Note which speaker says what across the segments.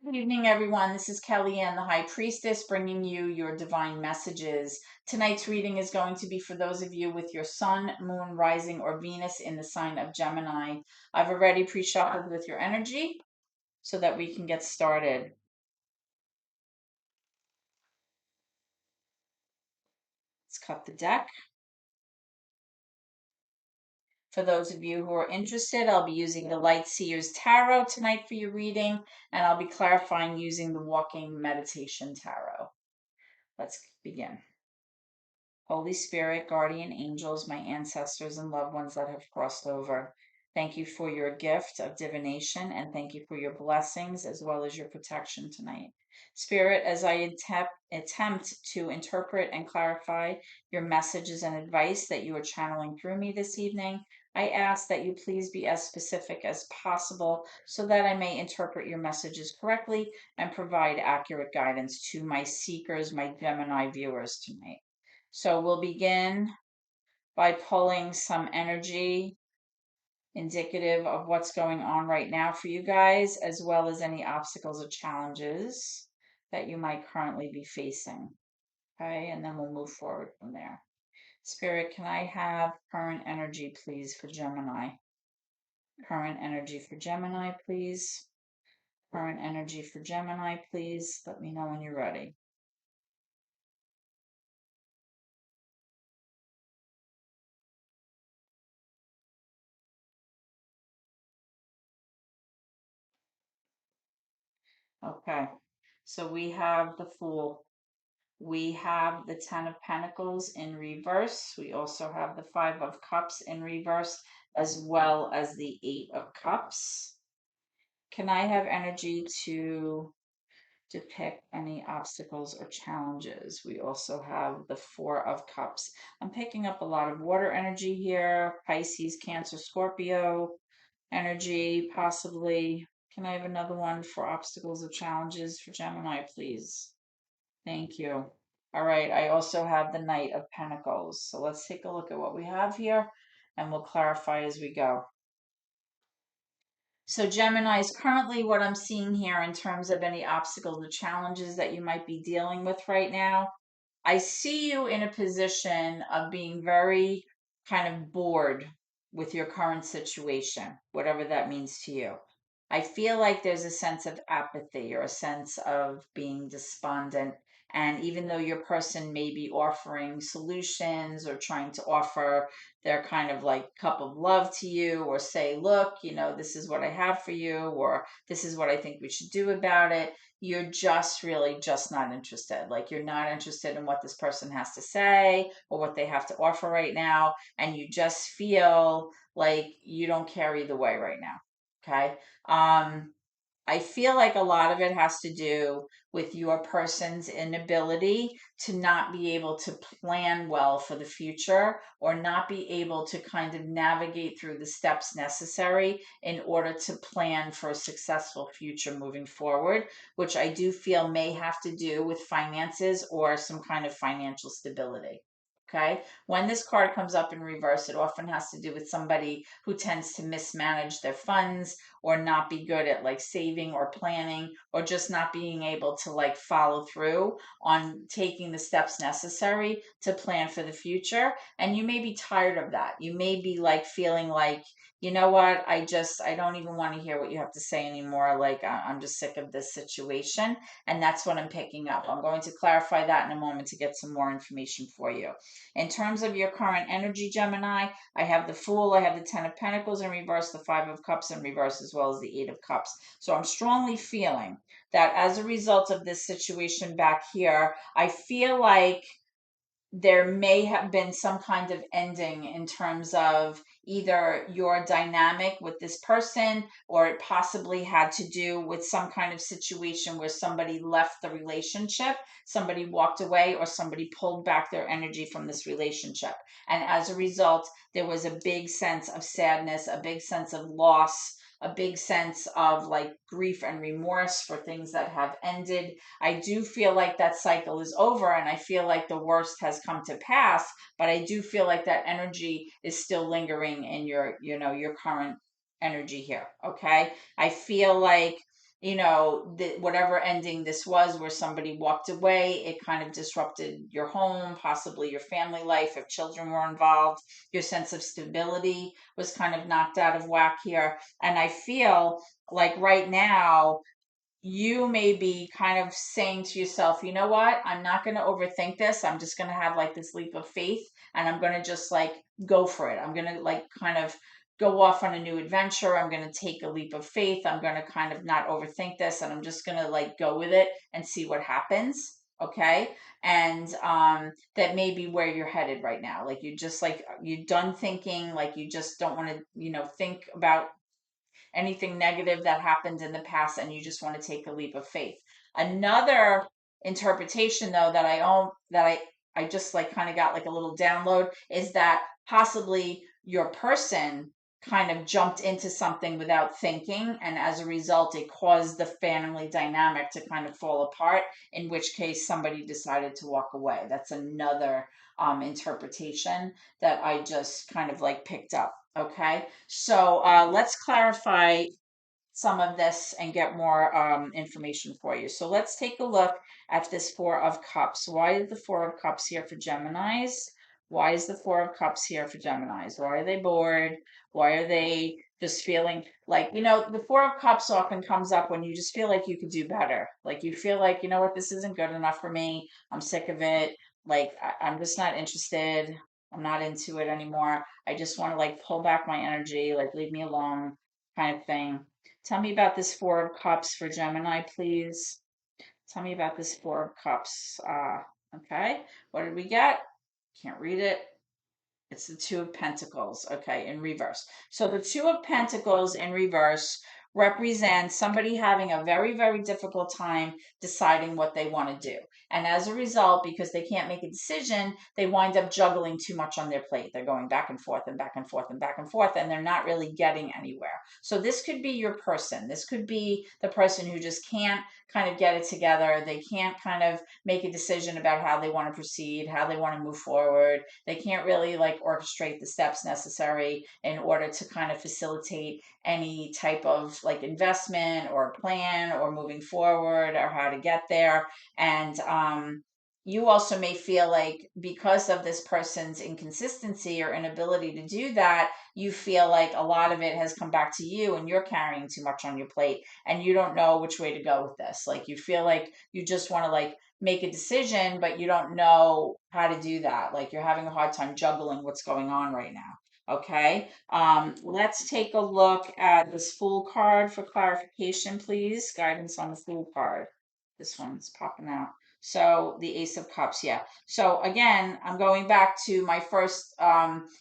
Speaker 1: Good evening, everyone. This is Kellyanne, the High Priestess, bringing you your divine messages. Tonight's reading is going to be for those of you with your sun, moon, rising, or Venus in the sign of Gemini. I've already pre-shuffled with your energy so that we can get started. Let's cut the deck. For those of you who are interested, I'll be using the Light Seers Tarot tonight for your reading, and I'll be clarifying using the Walking Meditation Tarot. Let's begin. Holy Spirit, guardian angels, my ancestors and loved ones that have crossed over, thank you for your gift of divination and thank you for your blessings as well as your protection tonight. Spirit, as I attempt to interpret and clarify your messages and advice that you are channeling through me this evening, I ask that you please be as specific as possible so that I may interpret your messages correctly and provide accurate guidance to my seekers, my Gemini viewers tonight. So we'll begin by pulling some energy indicative of what's going on right now for you guys, as well as any obstacles or challenges that you might currently be facing. Okay, and then we'll move forward from there. Spirit, can I have current energy, please, for Gemini? Current energy for Gemini, please. Current energy for Gemini, please. Let me know when you're ready. Okay, so we have the Fool. We have the Ten of Pentacles in reverse. We also have the Five of Cups in reverse, as well as the Eight of Cups. Can I have energy to depict any obstacles or challenges? We also have the Four of Cups. I'm picking up a lot of water energy here, Pisces, Cancer, Scorpio energy, possibly. Can I have another one for obstacles or challenges for Gemini, please? Thank you. All right, I also have the Knight of Pentacles. So let's take a look at what we have here and we'll clarify as we go. So Gemini is currently what I'm seeing here in terms of any obstacles or challenges that you might be dealing with right now. I see you in a position of being very kind of bored with your current situation, whatever that means to you. I feel like there's a sense of apathy or a sense of being despondent. And even though your person may be offering solutions or trying to offer their kind of like cup of love to you or say, look, this is what I have for you, or this is what I think we should do about it, you're just really just not interested. Like you're not interested in what this person has to say or what they have to offer right now. And you just feel like you don't care either way right now. Okay. I feel like a lot of it has to do with your person's inability to not be able to plan well for the future or not be able to kind of navigate through the steps necessary in order to plan for a successful future moving forward, which I do feel may have to do with finances or some kind of financial stability. Okay. When this card comes up in reverse, it often has to do with somebody who tends to mismanage their funds or not be good at like saving or planning or just not being able to like follow through on taking the steps necessary to plan for the future. And you may be tired of that. You may be like feeling like, you know what, I don't even want to hear what you have to say anymore. Like, I'm just sick of this situation. And that's what I'm picking up. I'm going to clarify that in a moment to get some more information for you. In terms of your current energy, Gemini, I have the Fool, I have the Ten of Pentacles in reverse, the Five of Cups in reverse, as well as the Eight of Cups. So I'm strongly feeling that as a result of this situation back here, I feel like there may have been some kind of ending in terms of either your dynamic with this person or it possibly had to do with some kind of situation where somebody left the relationship, somebody walked away, or somebody pulled back their energy from this relationship. And as a result, there was a big sense of sadness, a big sense of loss, a big sense of like grief and remorse for things that have ended. I do feel like that cycle is over and I feel like the worst has come to pass, but I do feel like that energy is still lingering in your current energy here. Okay. I feel like whatever ending this was, where somebody walked away, it kind of disrupted your home, possibly your family life if children were involved. Your sense of stability was kind of knocked out of whack here. And I feel like right now, you may be kind of saying to yourself, you know what? I'm not going to overthink this. I'm just going to have like this leap of faith, and I'm going to just like go for it. I'm going to like kind of go off on a new adventure. I'm going to take a leap of faith. I'm going to kind of not overthink this, and I'm just going to like go with it and see what happens. Okay. And that may be where you're headed right now. Like you just like you're done thinking, like you just don't want to, think about anything negative that happened in the past, and you just want to take a leap of faith. Another interpretation though that I just like kind of got like a little download is that possibly your person kind of jumped into something without thinking, and as a result it caused the family dynamic to kind of fall apart, in which case somebody decided to walk away. That's another interpretation that I just kind of like picked up. Okay, so let's clarify some of this and get more information for you. So let's take a look at this Four of Cups. Why is the Four of Cups here for Geminis? Why is the Four of Cups here for Geminis? Why are they bored? Why are they just feeling like, the Four of Cups often comes up when you just feel like you could do better. Like you feel like, you know what, this isn't good enough for me. I'm sick of it. Like I'm just not interested. I'm not into it anymore. I just want to like pull back my energy, like leave me alone kind of thing. Tell me about this Four of Cups for Gemini, please. Tell me about this Four of Cups. Okay. What did we get? Can't read it. It's the Two of Pentacles, okay, in reverse. So the Two of Pentacles in reverse represents somebody having a very, very difficult time deciding what they want to do. And as a result, because they can't make a decision, they wind up juggling too much on their plate. They're going back and forth and back and forth and back and forth, and they're not really getting anywhere. So this could be your person. This could be the person who just can't kind of get it together. They can't kind of make a decision about how they want to proceed, how they want to move forward. They can't really like orchestrate the steps necessary in order to kind of facilitate any type of like investment or plan or moving forward or how to get there. And you also may feel like because of this person's inconsistency or inability to do that, you feel like a lot of it has come back to you and you're carrying too much on your plate and you don't know which way to go with this. Like you feel like you just want to like make a decision, but you don't know how to do that. Like you're having a hard time juggling what's going on right now. Okay. Let's take a look at this Fool card for clarification, please. Guidance on the Fool card. This one's popping out. So the Ace of Cups, yeah. So again, I'm going back to my first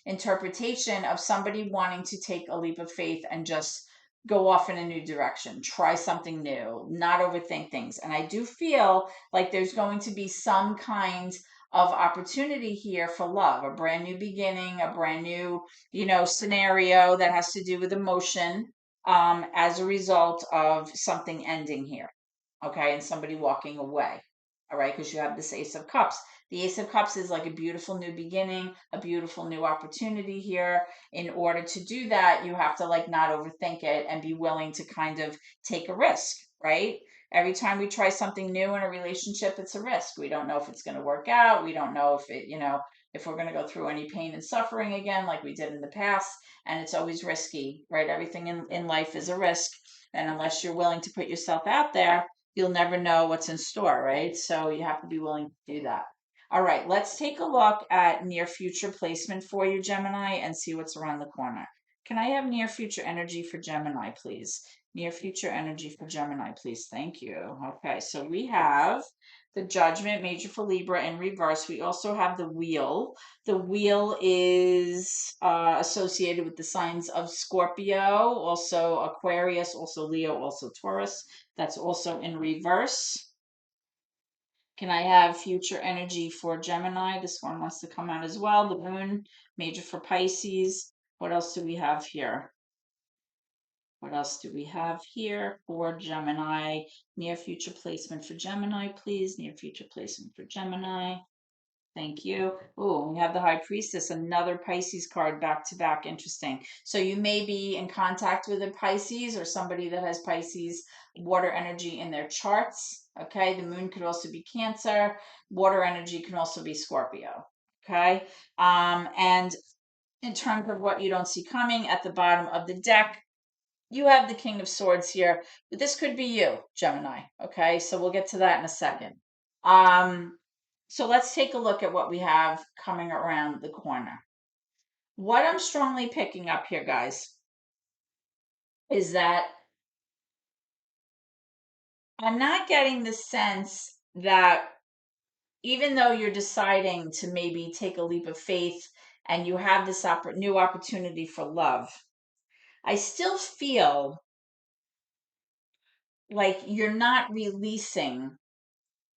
Speaker 1: interpretation of somebody wanting to take a leap of faith and just go off in a new direction, try something new, not overthink things. And I do feel like there's going to be some kind of opportunity here for love, a brand new beginning, a brand new, scenario that has to do with emotion, as a result of something ending here. Okay, and somebody walking away. All right, because you have this Ace of Cups. The Ace of Cups is like a beautiful new beginning, a beautiful new opportunity here. In order to do that, you have to like not overthink it and be willing to kind of take a risk, right? Every time we try something new in a relationship, it's a risk. We don't know if it's going to work out. We don't know if if we're going to go through any pain and suffering again, like we did in the past. And it's always risky, right? Everything in life is a risk. And unless you're willing to put yourself out there, you'll never know what's in store, right? So you have to be willing to do that. All right, let's take a look at near future placement for you, Gemini, and see what's around the corner. Can I have near future energy for Gemini, please? Near future energy for Gemini, please. Thank you. Okay, so we have the Judgment, major for Libra in reverse. We also have the Wheel. The Wheel is associated with the signs of Scorpio, also Aquarius, also Leo, also Taurus. That's also in reverse. Can I have future energy for Gemini? This one wants to come out as well. The Moon, major for Pisces. What else do we have here? What else do we have here for Gemini? Near future placement for Gemini, please. Near future placement for Gemini. Thank you. Oh, we have the High Priestess, another Pisces card back to back. Interesting. So you may be in contact with a Pisces or somebody that has Pisces water energy in their charts. Okay. The moon could also be Cancer. Water energy can also be Scorpio. Okay. And in terms of what you don't see coming at the bottom of the deck, you have the King of Swords here, but this could be you, Gemini. Okay, so we'll get to that in a second. So let's take a look at what we have coming around the corner. What I'm strongly picking up here, guys, is that I'm not getting the sense that even though you're deciding to maybe take a leap of faith and you have this new opportunity for love, I still feel like you're not releasing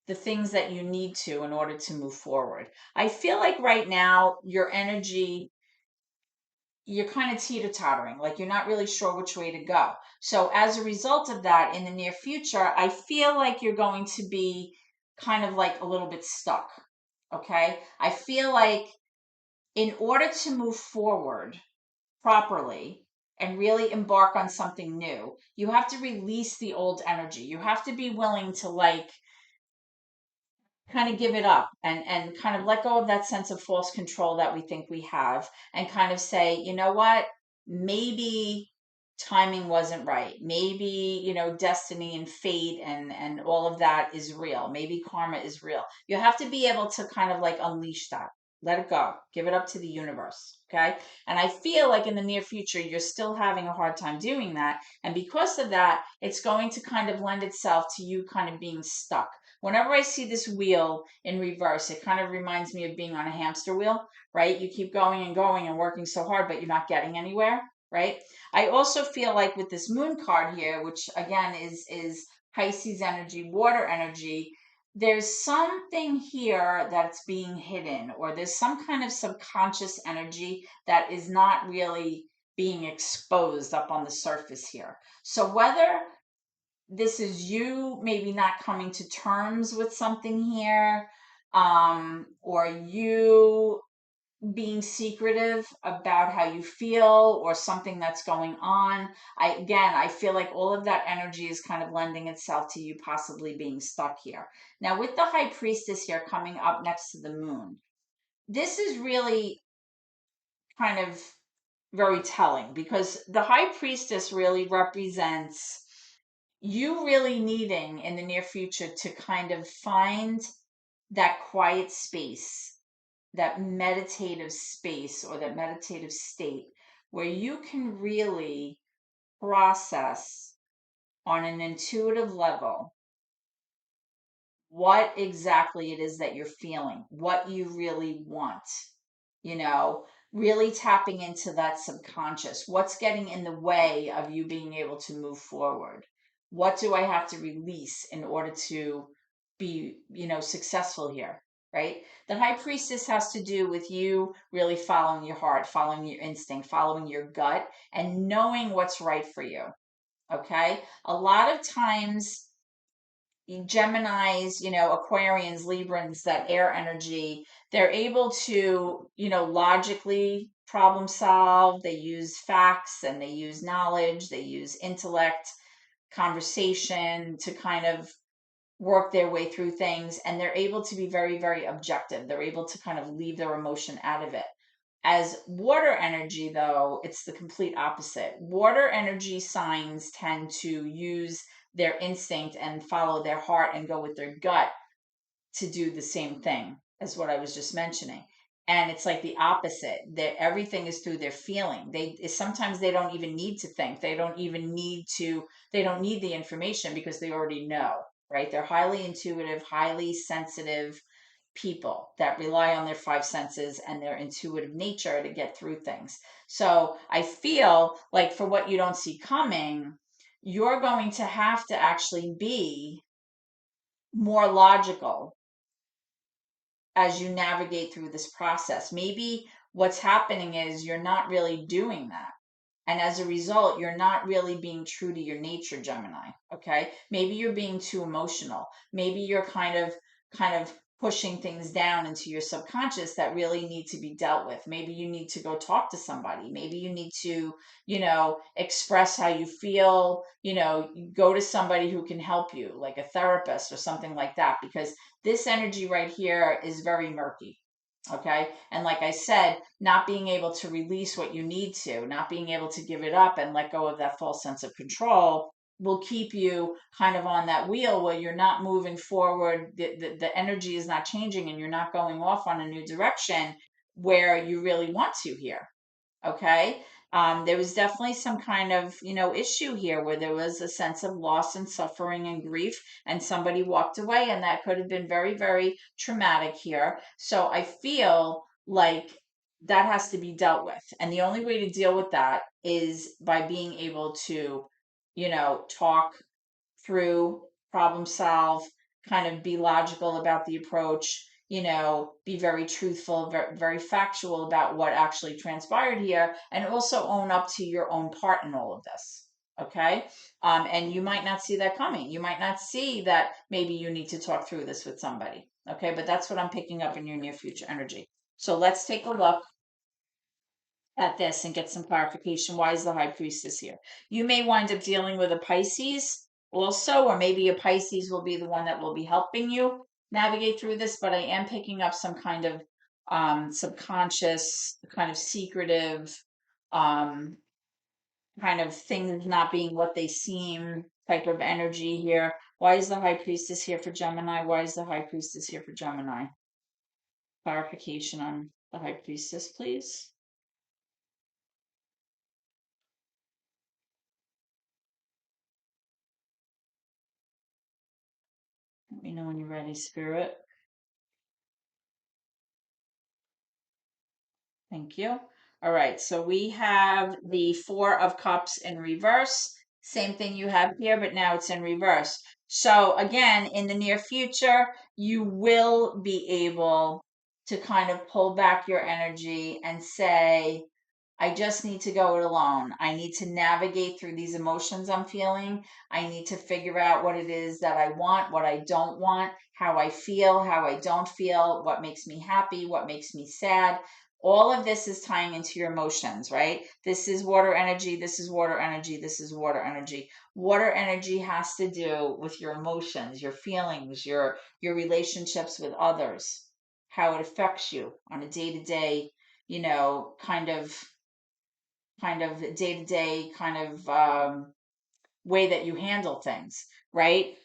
Speaker 1: the things that you need to in order to move forward. I feel like right now your energy, you're kind of teeter-tottering, like you're not really sure which way to go. So as a result of that, in the near future, I feel like you're going to be kind of like a little bit stuck. Okay? I feel like in order to move forward properly and really embark on something new, you have to release the old energy. You have to be willing to like kind of give it up and kind of let go of that sense of false control that we think we have and kind of say, you know what, maybe timing wasn't right, maybe, you know, destiny and fate and all of that is real, maybe karma is real. You have to be able to kind of like unleash that, let it go, give it up to the universe. Okay. And I feel like in the near future you're still having a hard time doing that, and because of that it's going to kind of lend itself to you kind of being stuck. Whenever I see this wheel in reverse, it kind of reminds me of being on a hamster wheel, right? You keep going and going and working so hard, but you're not getting anywhere, right? I also feel like with this moon card here, which again is Pisces energy, water energy, there's something here that's being hidden, or there's some kind of subconscious energy that is not really being exposed up on the surface here. So whether this is you maybe not coming to terms with something here, or you being secretive about how you feel or something that's going on. I feel like all of that energy is kind of lending itself to you possibly being stuck here. Now with the High Priestess here coming up next to the moon, this is really kind of very telling because the High Priestess really represents you really needing in the near future to kind of find that quiet space, that meditative space or that meditative state where you can really process on an intuitive level what exactly it is that you're feeling, what you really want, you know, really tapping into that subconscious. What's getting in the way of you being able to move forward? What do I have to release in order to be, you know, successful here? Right? The High Priestess has to do with you really following your heart, following your instinct, following your gut, and knowing what's right for you. Okay? A lot of times Geminis, you know, Aquarians, Librans, that air energy, they're able to, you know, logically problem solve. They use facts and they use knowledge, they use intellect, conversation to kind of work their way through things. And they're able to be very, very objective. They're able to kind of leave their emotion out of it. As water energy, though, it's the complete opposite. Water energy signs tend to use their instinct and follow their heart and go with their gut to do the same thing as what I was just mentioning. And it's like the opposite. That everything is through their feeling. They sometimes they don't even need to think. They don't even need to. They don't need the information because they already know. Right? They're highly intuitive, highly sensitive people that rely on their five senses and their intuitive nature to get through things. So I feel like for what you don't see coming, you're going to have to actually be more logical as you navigate through this process. Maybe what's happening is you're not really doing that. And as a result, you're not really being true to your nature, Gemini. Okay. Maybe you're being too emotional. Maybe you're kind of pushing things down into your subconscious that really need to be dealt with. Maybe you need to go talk to somebody. Maybe you need to, express how you feel, go to somebody who can help you, like a therapist or something like that, because this energy right here is very murky. Okay. And like I said, not being able to release what you need to, not being able to give it up and let go of that false sense of control will keep you kind of on that wheel where you're not moving forward. The energy is not changing and you're not going off on a new direction where you really want to here. Okay. There was definitely some kind of, issue here where there was a sense of loss and suffering and grief, and somebody walked away, and that could have been very, very traumatic here. So I feel like that has to be dealt with. And the only way to deal with that is by being able to, talk through, problem solve, kind of be logical about the approach, be very truthful, very, very factual about what actually transpired here, and also own up to your own part in all of this. Okay. And you might not see that coming. You might not see that maybe you need to talk through this with somebody. Okay. But that's what I'm picking up in your near future energy. So let's take a look at this and get some clarification. Why is the high priestess here? You may wind up dealing with a Pisces also, or maybe a Pisces will be the one that will be helping you navigate through this, but I am picking up some kind of subconscious, kind of secretive, um, kind of things not being what they seem type of energy here. Why is the high priestess here for Gemini? Why is the high priestess here for Gemini? Clarification on the high priestess, please. Let me know when you're ready, Spirit. Thank you. All right, so we have the Four of Cups in reverse. Same thing you have here, but now it's in reverse. So again, in the near future, you will be able to kind of pull back your energy and say, I just need to go it alone. I need to navigate through these emotions I'm feeling. I need to figure out what it is that I want, what I don't want, how I feel, how I don't feel, what makes me happy, what makes me sad. All of this is tying into your emotions, right? This is water energy, this is water energy, this is water energy. Water energy has to do with your emotions, your feelings, your relationships with others, how it affects you on a day-to-day, kind of day-to-day kind of way that you handle things, right?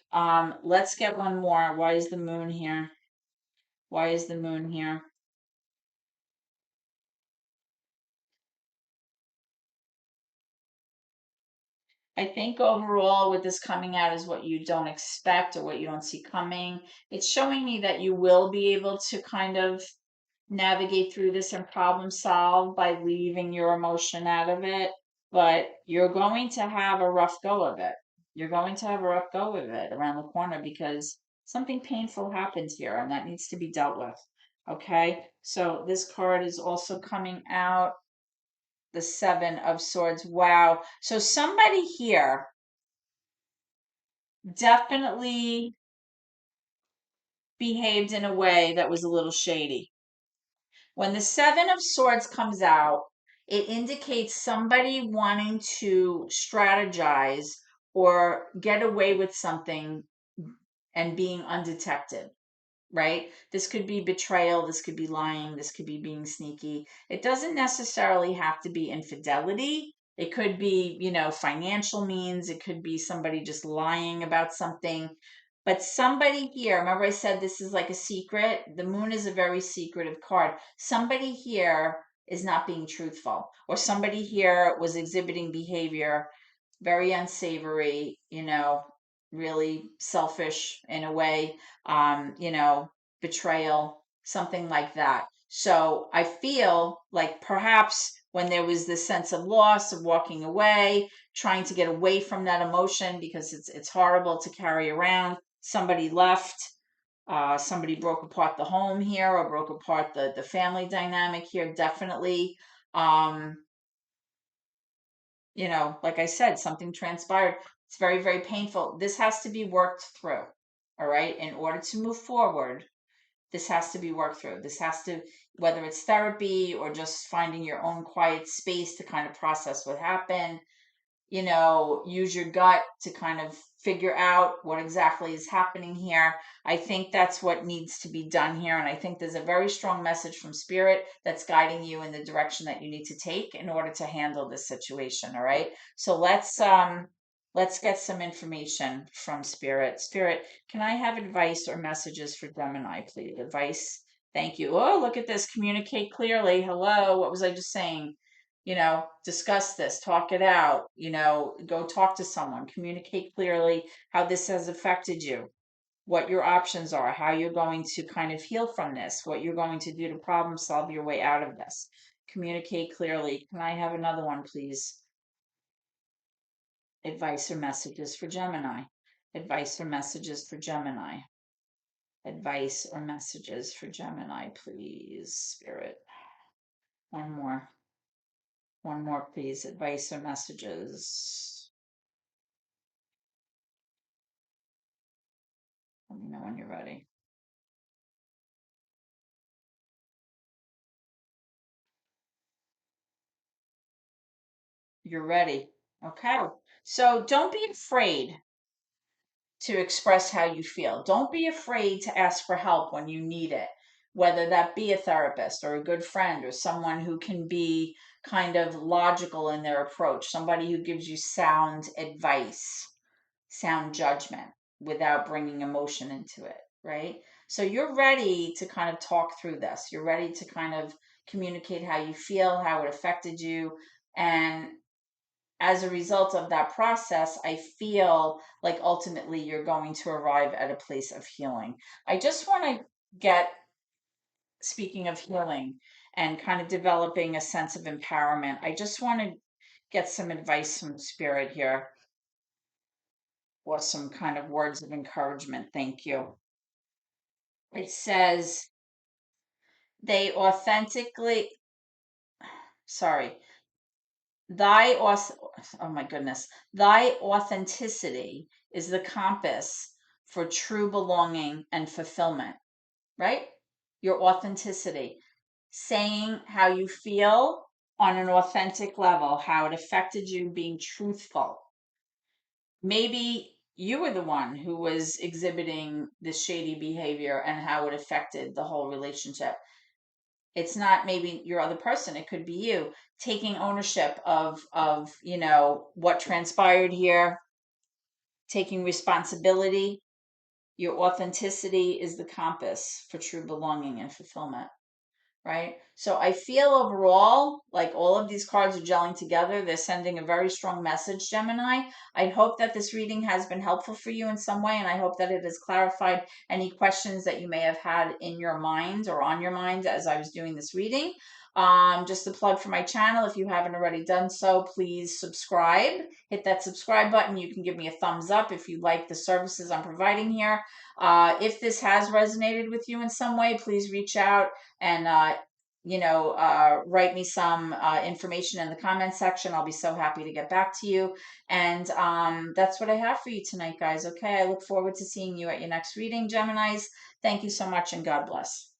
Speaker 1: Let's get one more. Why is the moon here? Why is the moon here? I think overall, what this coming out is what you don't expect or what you don't see coming. It's showing me that you will be able to kind of navigate through this and problem solve by leaving your emotion out of it, but you're going to have a rough go of it. You're going to have a rough go of it around the corner because something painful happens here and that needs to be dealt with. Okay, so this card is also coming out, the Seven of Swords. Wow. So somebody here definitely behaved in a way that was a little shady. When the Seven of Swords comes out, it indicates somebody wanting to strategize or get away with something and being undetected, right? This could be betrayal, this could be lying, this could be being sneaky. It doesn't necessarily have to be infidelity. It could be, financial means. It could be somebody just lying about something. But somebody here, remember I said this is like a secret? The moon is a very secretive card. Somebody here is not being truthful, or somebody here was exhibiting behavior very unsavory, really selfish in a way, betrayal, something like that. So I feel like perhaps when there was this sense of loss, of walking away, trying to get away from that emotion because it's horrible to carry around, somebody left. Somebody broke apart the home here or broke apart the family dynamic here, definitely. Um, like I said, something transpired. It's very, very painful. This has to be worked through. All right. In order to move forward, This has to be worked through. This has to, whether it's therapy or just finding your own quiet space to kind of process what happened, use your gut to kind of figure out what exactly is happening here. I think that's what needs to be done here. And I think there's a very strong message from spirit that's guiding you in the direction that you need to take in order to handle this situation. All right. So let's get some information from spirit. Spirit, can I have advice or messages for Gemini, please? Advice. Thank you. Oh, look at this. Communicate clearly. Hello. What was I just saying? Discuss this, talk it out, go talk to someone, communicate clearly how this has affected you, what your options are, how you're going to kind of heal from this, what you're going to do to problem solve your way out of this. Communicate clearly. Can I have another one, please? Advice or messages for Gemini. Advice or messages for Gemini. Advice or messages for Gemini, please, Spirit. One more. One more, please. Advice or messages. Let me know when you're ready. You're ready. Okay. So don't be afraid to express how you feel. Don't be afraid to ask for help when you need it, whether that be a therapist or a good friend or someone who can be kind of logical in their approach, somebody who gives you sound advice, sound judgment without bringing emotion into it, right? So you're ready to kind of talk through this. You're ready to kind of communicate how you feel, how it affected you, and as a result of that process, I feel like ultimately you're going to arrive at a place of healing. I just want to get, speaking of healing and kind of developing a sense of empowerment, I just want to get some advice from spirit here or some kind of words of encouragement. Thank you. It says they authentically, sorry, oh my goodness, thy authenticity is the compass for true belonging and fulfillment, right? Your authenticity, saying how you feel on an authentic level, how it affected you, being truthful. Maybe you were the one who was exhibiting this shady behavior and how it affected the whole relationship. It's not maybe your other person, it could be you taking ownership of what transpired here, taking responsibility. Your authenticity is the compass for true belonging and fulfillment, right? So I feel overall like all of these cards are gelling together. They're sending a very strong message, Gemini. I hope that this reading has been helpful for you in some way, and I hope that it has clarified any questions that you may have had in your mind or on your mind as I was doing this reading. Just a plug for my channel. If you haven't already done so, please subscribe. Hit that subscribe button. You can give me a thumbs up if you like the services I'm providing here. If this has resonated with you in some way, please reach out and write me some information in the comment section. I'll be so happy to get back to you. And that's what I have for you tonight, guys. Okay, I look forward to seeing you at your next reading, Geminis. Thank you so much, and God bless.